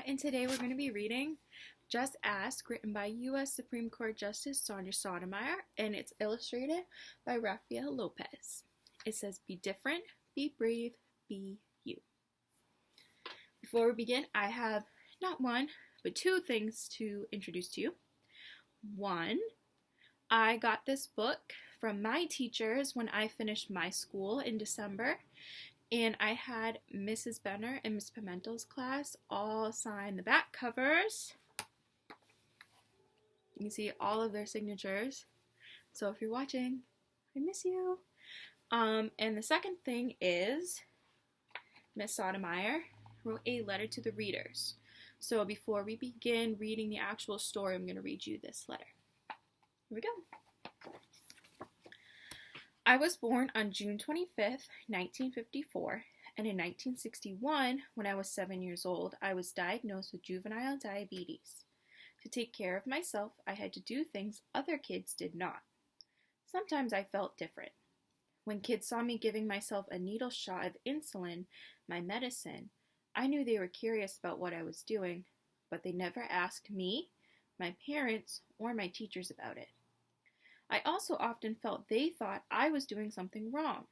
Sotomayor, and today we're going to be reading Just Ask, written by U.S. Supreme Court Justice Sonia Sotomayor, and it's illustrated by Rafael Lopez. It says, "Be different, be brave, be you." Before we begin, I have not one, but two things to introduce to you. One, I got this book from my teachers when I finished my school in December. And I had Mrs. Benner and Miss Pimentel's class all sign the back covers. You can see all of their signatures. So if you're watching, I miss you. And the second thing is Miss Sotomayor wrote a letter to the readers. So before we begin reading the actual story, I'm going to read you this letter. Here we go. I was born on June 25th, 1954, and in 1961, when I was 7 years old, I was diagnosed with juvenile diabetes. To take care of myself, I had to do things other kids did not. Sometimes I felt different. When kids saw me giving myself a needle shot of insulin, my medicine, I knew they were curious about what I was doing, but they never asked me, my parents, or my teachers about it. I also often felt they thought I was doing something wrong.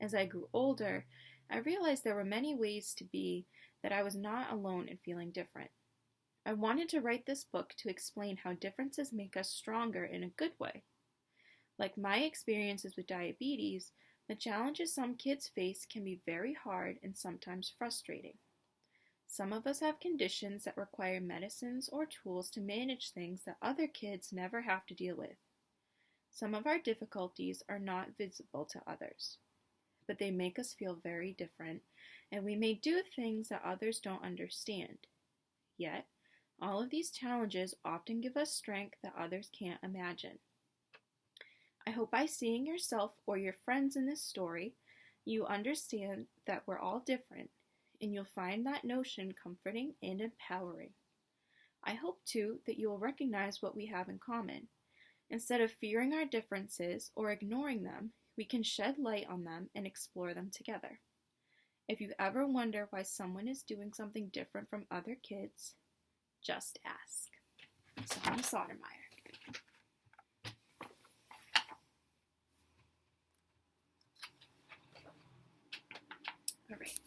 As I grew older, I realized there were many ways to be that I was not alone in feeling different. I wanted to write this book to explain how differences make us stronger in a good way. Like my experiences with diabetes, the challenges some kids face can be very hard and sometimes frustrating. Some of us have conditions that require medicines or tools to manage things that other kids never have to deal with. Some of our difficulties are not visible to others, but they make us feel very different, and we may do things that others don't understand. Yet, all of these challenges often give us strength that others can't imagine. I hope by seeing yourself or your friends in this story, you understand that we're all different, and you'll find that notion comforting and empowering. I hope, too, that you will recognize what we have in common. Instead of fearing our differences or ignoring them, we can shed light on them and explore them together. If you ever wonder why someone is doing something different from other kids, just ask. Sonia Sotomayor. All right.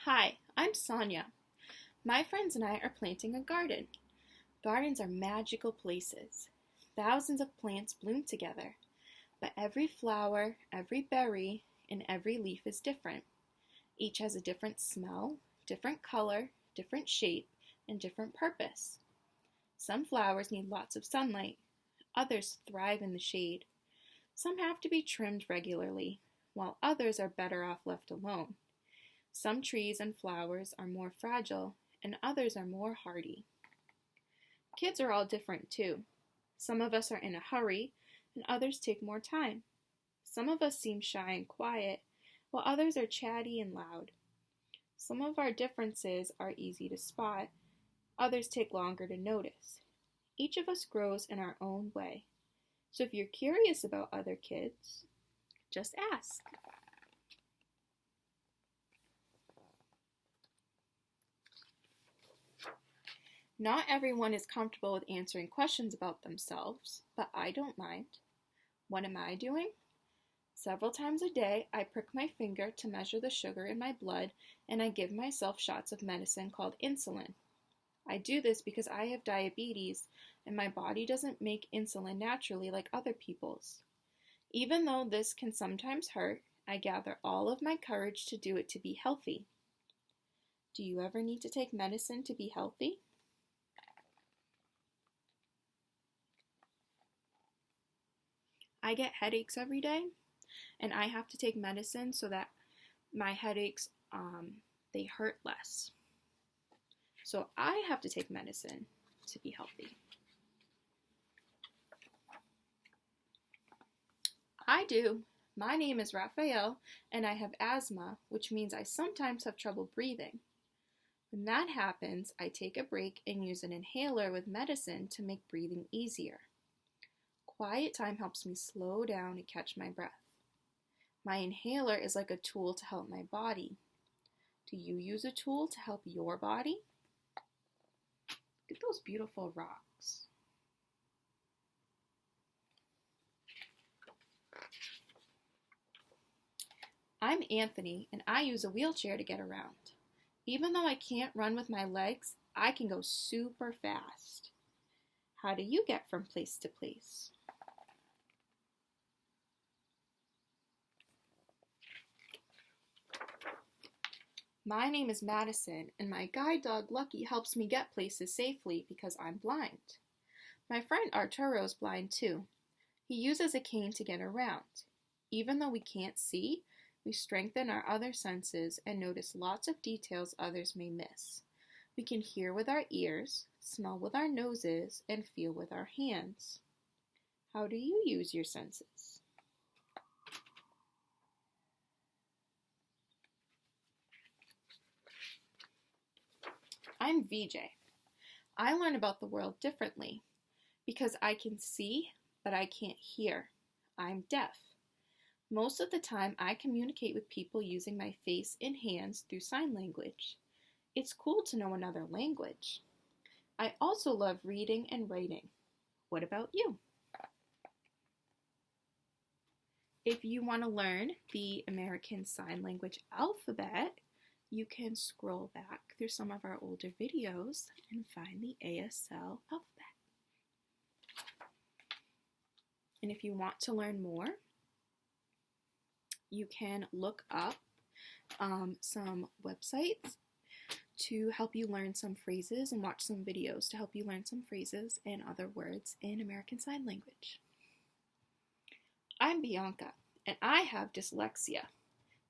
Hi, I'm Sonya. My friends and I are planting a garden. Gardens are magical places. Thousands of plants bloom together, but every flower, every berry, and every leaf is different. Each has a different smell, different color, different shape, and different purpose. Some flowers need lots of sunlight. Others thrive in the shade. Some have to be trimmed regularly, while others are better off left alone. Some trees and flowers are more fragile, and others are more hardy. Kids are all different too. Some of us are in a hurry, and others take more time. Some of us seem shy and quiet, while others are chatty and loud. Some of our differences are easy to spot, others take longer to notice. Each of us grows in our own way. So if you're curious about other kids, just ask. Not everyone is comfortable with answering questions about themselves, but I don't mind. What am I doing? Several times a day, I prick my finger to measure the sugar in my blood, and I give myself shots of medicine called insulin. I do this because I have diabetes, and my body doesn't make insulin naturally like other people's. Even though this can sometimes hurt, I gather all of my courage to do it to be healthy. Do you ever need to take medicine to be healthy? I get headaches every day, and I have to take medicine so that my headaches, they hurt less. So I have to take medicine to be healthy. I do. My name is Rafael, and I have asthma, which means I sometimes have trouble breathing. When that happens, I take a break and use an inhaler with medicine to make breathing easier. Quiet time helps me slow down and catch my breath. My inhaler is like a tool to help my body. Do you use a tool to help your body? Look at those beautiful rocks. I'm Anthony, and I use a wheelchair to get around. Even though I can't run with my legs, I can go super fast. How do you get from place to place? My name is Madison, and my guide dog Lucky helps me get places safely because I'm blind. My friend Arturo's blind too. He uses a cane to get around. Even though we can't see, we strengthen our other senses and notice lots of details others may miss. We can hear with our ears, smell with our noses, and feel with our hands. How do you use your senses? I'm VJ. I learn about the world differently because I can see, but I can't hear. I'm deaf. Most of the time, I communicate with people using my face and hands through sign language. It's cool to know another language. I also love reading and writing. What about you? If you want to learn the American Sign Language alphabet, you can scroll back through some of our older videos and find the ASL alphabet. And if you want to learn more, you can look up some websites to help you learn some phrases and watch some videos to help you learn some phrases and other words in American Sign Language. I'm Bianca, and I have dyslexia,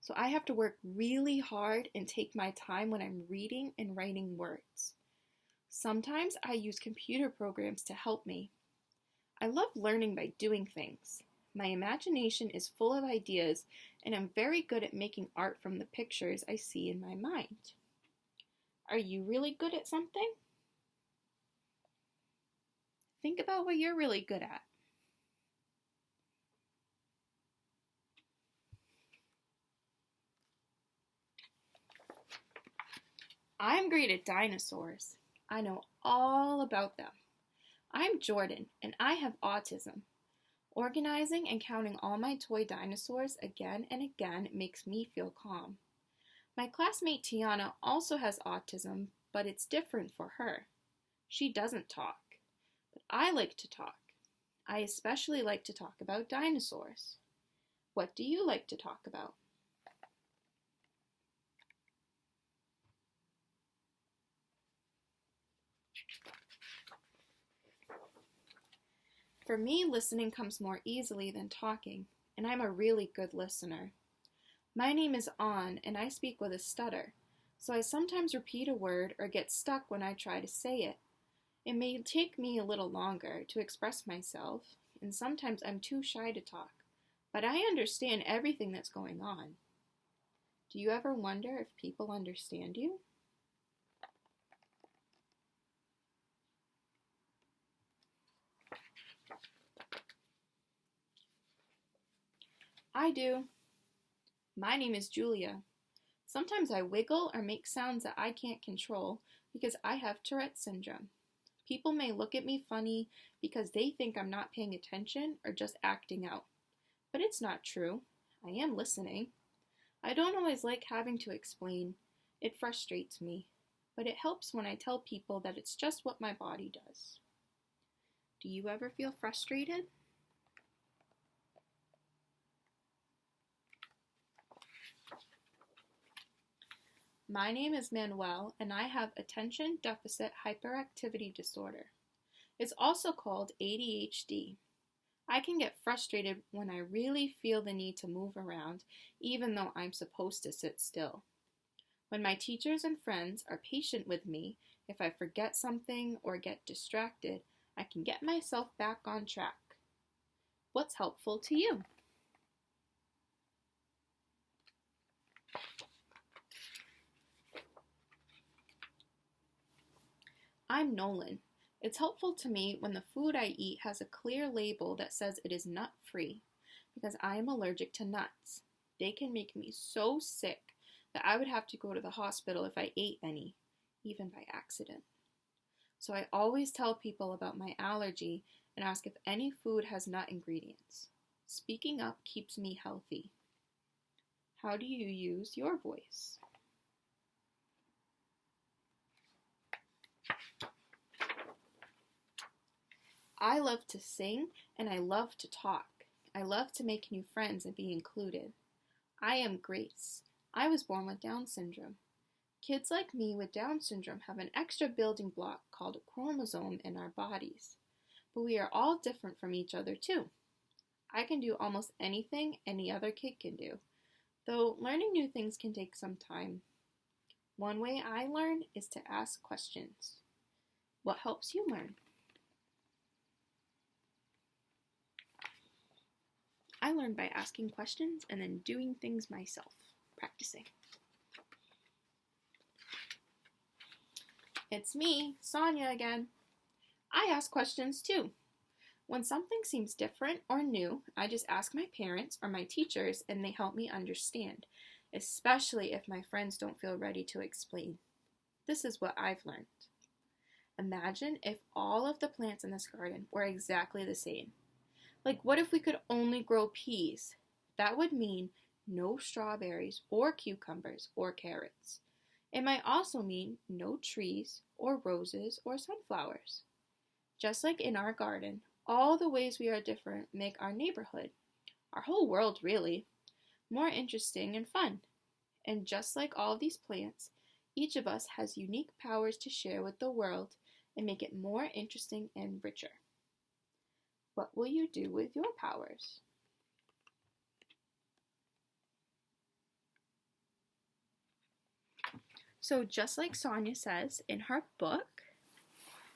so I have to work really hard and take my time when I'm reading and writing words. Sometimes I use computer programs to help me. I love learning by doing things. My imagination is full of ideas, and I'm very good at making art from the pictures I see in my mind. Are you really good at something? Think about what you're really good at. I'm great at dinosaurs. I know all about them. I'm Jordan, and I have autism. Organizing and counting all my toy dinosaurs again and again makes me feel calm. My classmate Tiana also has autism, but it's different for her. She doesn't talk, but I like to talk. I especially like to talk about dinosaurs. What do you like to talk about? For me, listening comes more easily than talking, and I'm a really good listener. My name is On, and I speak with a stutter, so I sometimes repeat a word or get stuck when I try to say it. It may take me a little longer to express myself, and sometimes I'm too shy to talk, but I understand everything that's going on. Do you ever wonder if people understand you? I do. My name is Julia. Sometimes I wiggle or make sounds that I can't control because I have Tourette's syndrome. People may look at me funny because they think I'm not paying attention or just acting out. But it's not true. I am listening. I don't always like having to explain. It frustrates me. But it helps when I tell people that it's just what my body does. Do you ever feel frustrated? My name is Manuel, and I have attention deficit hyperactivity disorder. It's also called ADHD. I can get frustrated when I really feel the need to move around, even though I'm supposed to sit still. When my teachers and friends are patient with me, if I forget something or get distracted, I can get myself back on track. What's helpful to you? I'm Nolan. It's helpful to me when the food I eat has a clear label that says it is nut-free, because I am allergic to nuts. They can make me so sick that I would have to go to the hospital if I ate any, even by accident. So I always tell people about my allergy and ask if any food has nut ingredients. Speaking up keeps me healthy. How do you use your voice? I love to sing and I love to talk. I love to make new friends and be included. I am Grace. I was born with Down syndrome. Kids like me with Down syndrome have an extra building block called a chromosome in our bodies. But we are all different from each other too. I can do almost anything any other kid can do, though learning new things can take some time. One way I learn is to ask questions. What helps you learn? I learn by asking questions and then doing things myself, practicing. It's me, Sonya again. I ask questions too. When something seems different or new, I just ask my parents or my teachers and they help me understand, especially if my friends don't feel ready to explain. This is what I've learned. Imagine if all of the plants in this garden were exactly the same. Like, what if we could only grow peas? That would mean no strawberries or cucumbers or carrots. It might also mean no trees or roses or sunflowers. Just like in our garden, all the ways we are different make our neighborhood, our whole world really, more interesting and fun. And just like all these plants, each of us has unique powers to share with the world and make it more interesting and richer. What will you do with your powers? So just like Sonya says in her book,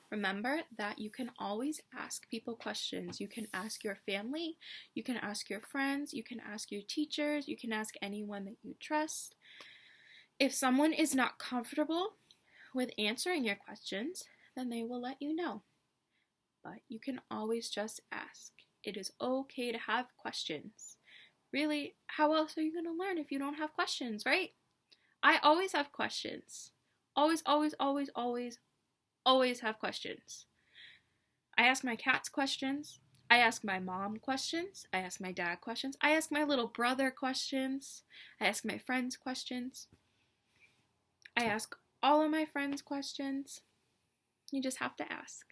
remember that you can always ask people questions. You can ask your family, you can ask your friends, you can ask your teachers, you can ask anyone that you trust. If someone is not comfortable with answering your questions, then they will let you know. But you can always just ask. It is okay to have questions. Really, how else are you going to learn if you don't have questions, right? I always have questions. Always, always, always, always, always have questions. I ask my cats questions. I ask my mom questions. I ask my dad questions. I ask my little brother questions. I ask my friends questions. I ask all of my friends questions. You just have to ask.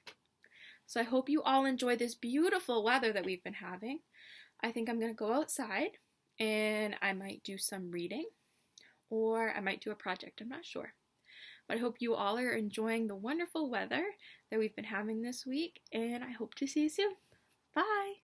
So I hope you all enjoy this beautiful weather that we've been having. I think I'm going to go outside and I might do some reading or I might do a project. I'm not sure. But I hope you all are enjoying the wonderful weather that we've been having this week and I hope to see you soon. Bye!